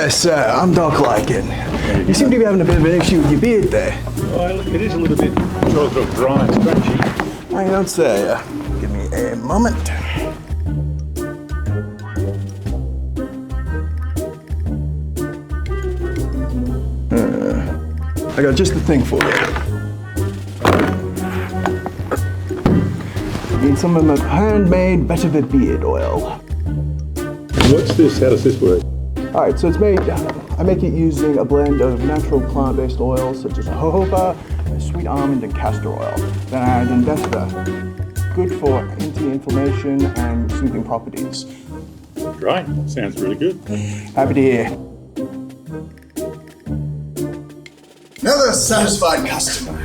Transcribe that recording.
Hello, sir. I'm Doc LYCAN. You seem to be having a bit of an issue with your beard there. Well, it is a little bit sort of dry and scratchy. I don't say. Give me a moment. I got just the thing for you. Need some of my handmade vetiver beard oil. What's this? How does this work? Alright, so it's made, I make it using a blend of natural plant-based oils such as jojoba, sweet almond, and castor oil. Then I add in vetiver, good for anti-inflammation and soothing properties. Great, sounds really good. Happy to hear. Another satisfied customer.